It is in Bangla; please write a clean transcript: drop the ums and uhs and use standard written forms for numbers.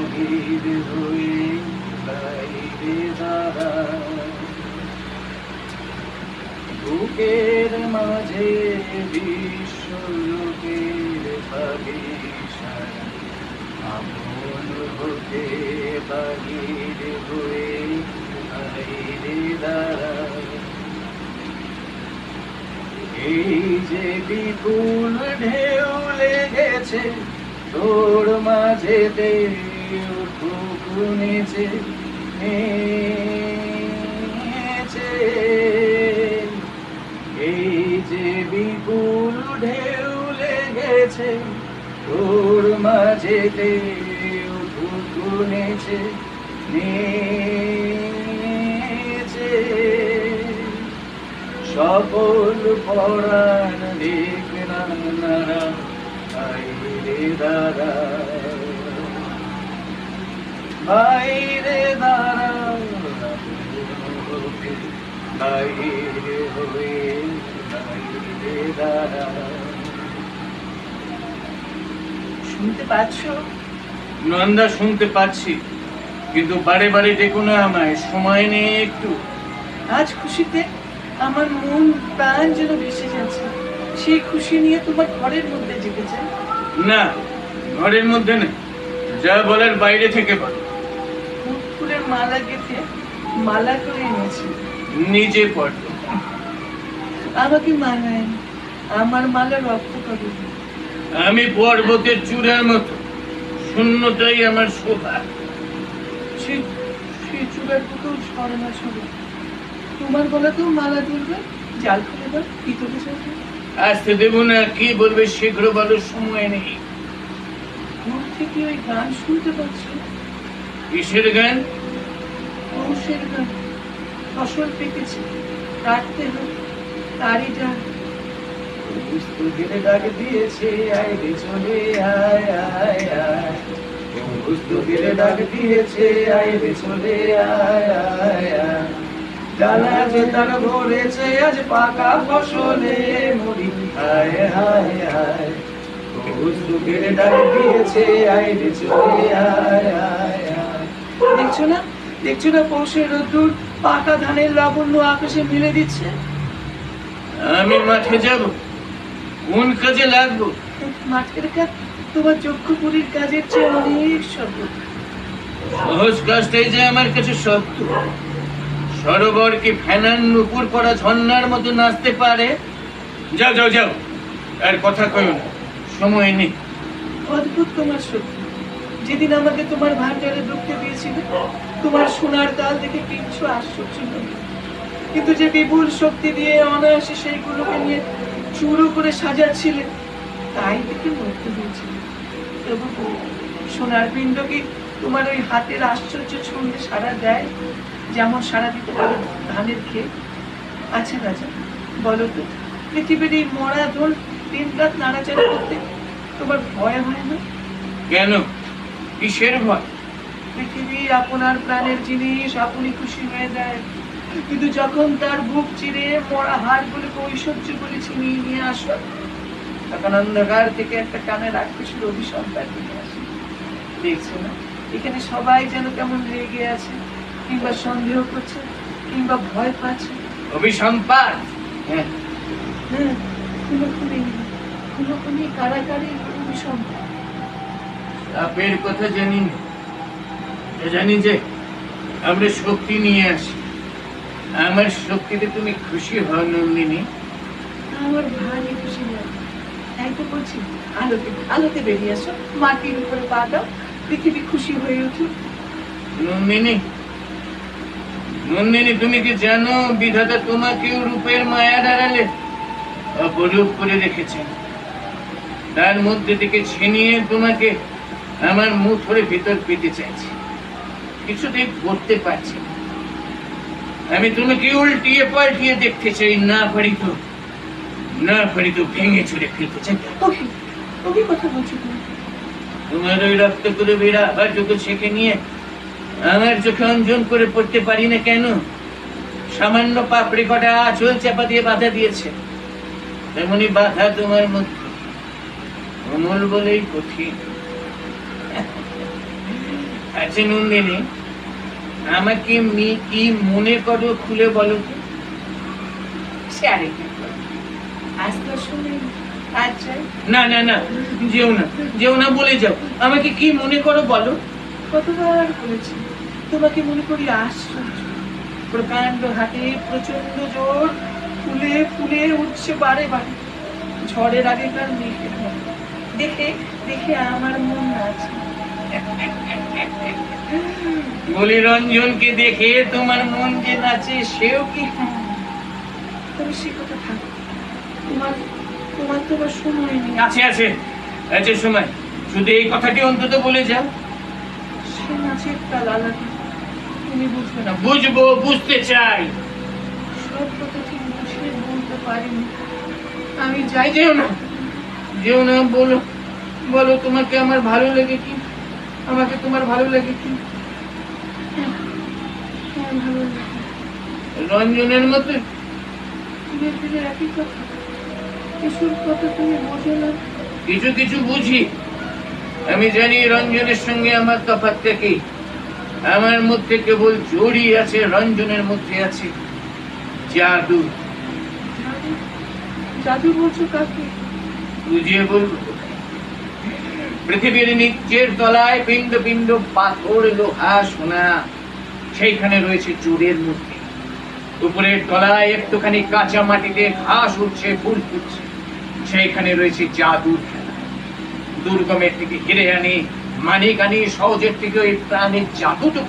বাহির হয়ে বাইরে দাঁড়ায়, বুকের মাঝে বিশ্বলোকের ভাবিসায়, আপন হতে বাহির হয়ে বাইরে দাঁড়ায়। এই যে বিপুল ঢেউ লেগেছে তোর মাঝেতে, উঠুক নেচে নেচে। এই যে বিপুল ঢেউ লেগেছে তোর মাঝেতে, উঠুক নেচে নেচে। সকল পরাণ দেখ না নারা বাইরে দাঁড়া, বাইরে দাঁড়া, বাইরে হয়ে বাইরে দাঁড়া। শুনতে পাচ্ছ? নন্দা, শুনতে পাচ্ছি, কিন্তু বারে বারে দেখো না আমায়, সময় নেই একটু। আজ খুশিতে আমার মন প্রাণ যেন ভেসে যাচ্ছে, সেই খুশি নিয়ে তোমার ঘরের মধ্যে যেতে চাই। না, ঘরের মধ্যে না, যা বলার বাইরে থেকে বল। ফুলের মালা গেঁথে মালা করে এনেছি, নিজে পড়। আমাকে মানায়, আমার মালা রক্ত করে। আমি পর্বতের চূড়ার মতো, শূন্যতাই আমার শোভা। সেই চূড়ার মতো ঝড় না ছড়ে, তোমার গলাতেও মালা তুলবে, জাল খুলে দাও, ভিতরে যাবে। আসতে দেব না, কি বলবে শীঘ্র বলো, সময় নেই। দূর থেকে ওই গান শুনতে পাচ্ছ? কিসের গান? পৌষের গান। ফসল পেকেছে, কাটতে হবে, তারই ডাক। ডাক দিয়েছে, আয় রে চলে আয় আয় আয়। ডাক দিয়েছে, আয় রে চলে আয় আয় আয়। ডালা যে তার ভরেছে আজ পাকা ফসলে মরি, আয় আয় আয়। বুঝতুকের ডাক দিয়েছে, আয় রে চলে আয় আয় আয়। দেখছো না, দেখছো না পৌষের রোদ্দুর পাকা ধানের লাবণ্য আকাশে মিলে দিচ্ছে। আমি মাঠে যাব, কোন কাজে লাগবো? মাঠের কাজ তোমার যজ্ঞপুরীর কাজের চেয়ে অনেক সহজ। সহজ কাজটাই যে আমার কাছে শক্ত। সরোবর কি ফেনার নুপুর পড়া ঝর্ণার মতো নাচতে পারে? যাও যাও যাও, আর কথা কইও না, সময় নেই। অদ্ভুত তোমার শক্তি। যেদিন আমাকে তোমার ভান্ডারে ঢুকতে দিয়েছিলে, তোমার সোনার তাল দেখে কিচ্ছু আশ্চর্য ছিল, কিন্তু যে বিপুল শক্তি দিয়ে অনায়াসে সেইগুলোকে নিয়ে চুরো করে সাজাচ্ছিলে, তাই দেখে মরতে হয়েছিল। তবু সোনার পিণ্ড কি তোমার ওই হাতের আশ্চর্য ছন্দে সাড়া দেয়, যেমন সাড়া দিতে পারে ধানের খেয়ে? আচ্ছা রাজা, বলো তো, পৃথিবীর এই মরা দোল দিন রাত নাড়াচাড়া করতে তোমার ভয় হয় না? কেন, কিসের ভয়? পৃথিবী আপনার প্রাণের জিনিস, আপনি খুশি হয়ে যায়, কিন্তু যখন তার বুক চিরে মরা হাড়গুলোকে ঐশ্বর্য বলে ছিনিয়ে নিয়ে আসো, তখন অন্ধকার থেকে একটা কানে রাক্ষসের অভিসম্পাদ নিয়ে আসে। দেখছো না, এখানে সবাই যেন কেমন রেগে আছে, কিংবা সন্দেহ করছে, কিংবা ভয় পাচ্ছে। অভিসম্পাদ? হ্যাঁ, খুনোখুনি কারাগারে অভিসম্পাদ। সাপের কথা জানি না, জানি যে আমরা শক্তি নিয়ে আসি। আমার শক্তিতে তুমি খুশি হও নন্দিনী? আমার ভারী খুশি লাগে। তাই তো বলছি, আলোতে আলোতে বেরিয়ে আসো, মাটির উপরে পা দাও, পৃথিবী খুশি হয়ে উঠুক। নন্দিনী, নন্দিনী, তুমি কি জানো বিধাতা তোমাকেও রূপের মায়া ডালে অপরূপ করে রেখেছেন? তার মধ্যে থেকে ছিনিয়ে তোমাকে আমার মুঠোর ভিতর পেতে চাইছি, কিছুতেই করতে পারছি না। আমি তোমাকে উল্টিয়ে পাল্টিয়ে দেখতে চাই, না পারি তো ভেঙে চুরে ফেলতে চাই। ওকে কথা বলছো তুমি? তোমার ওই রক্ত করে বেড়া আবার চোখে ছেঁকে নিয়ে আমার চোখে অঞ্জন করে পড়তে পারি না কেন? সামান্য পাপড়ি কটা আঁচল চাপা দিয়ে বাধা দিয়েছে, তেমনি বাধা তোমার মধ্যে অমল বলেই কঠিন। আচ্ছা নন্দিনী, আমাকে কি মনে করো খুলে বলো তো? সে আরেকদিন বলবো। আজ তো শুনে আজ যাই। না না না, যেও না বলে যাও। আমাকে কি মনে করো বলো? কতবার বলেছি তোমাকে মনে করি আশ্চর্য, প্রকাণ্ড হাতে প্রচন্ড জোর, ফুলে ফুলে উঠছে বারে বারে, ঝড়ের আগেকার মেঘের মতো। দেখে দেখে আমার মন নাচে। বলি রঞ্জনকে দেখে তোমার মন যে নাচে, সেও কি? তবে সে কথা থাক, তোমার তোমার তো আবার সময় নেই। আছে আছে আছে সময়, শুধু এই কথাটি অন্তত বলে যাও। সে নাচের তাল আলাদা, তুমি বুঝবে না। বুঝবো, বুঝতে চাই। সব কথা ঠিক বুঝিয়ে বলতে পারিনি। আমি যাই। যেও না, বলো বলো, তোমাকে আমার ভালো লাগে কি? আমাকে তোমার ভালো লাগে কি? হ্যাঁ, ভালো লাগে। রঞ্জনের মতো? ধীরে ধীরে একই কথা, কিছুর কথা তুমি বোঝো না। কিছু কিছু বুঝি। আমি জানি রঞ্জনের সঙ্গে আমার তফাৎটা কি। আমার মধ্যে কেবল জড়ি আছে, রঞ্জনের মধ্যে আছে জাদু। জাদু? জাদু বলছো কাকে? বুঝিয়ে বলবো। পৃথিবীর নিচের তলায় পিণ্ড পিণ্ড পাথর, লোহা, সোনা, সেইখানে রয়েছে চোরের মূর্তি। উপরের তলায় একটুখানি কাঁচা মাটিতে ঘাস উঠছে, ফুল ফুটছে, সেইখানে রয়েছে জাদুর খেলা। দুর্গমের থেকে ঘিরে আনি, মানিক আনি, সহজের থেকে ওই প্রাণের জাদুটুকু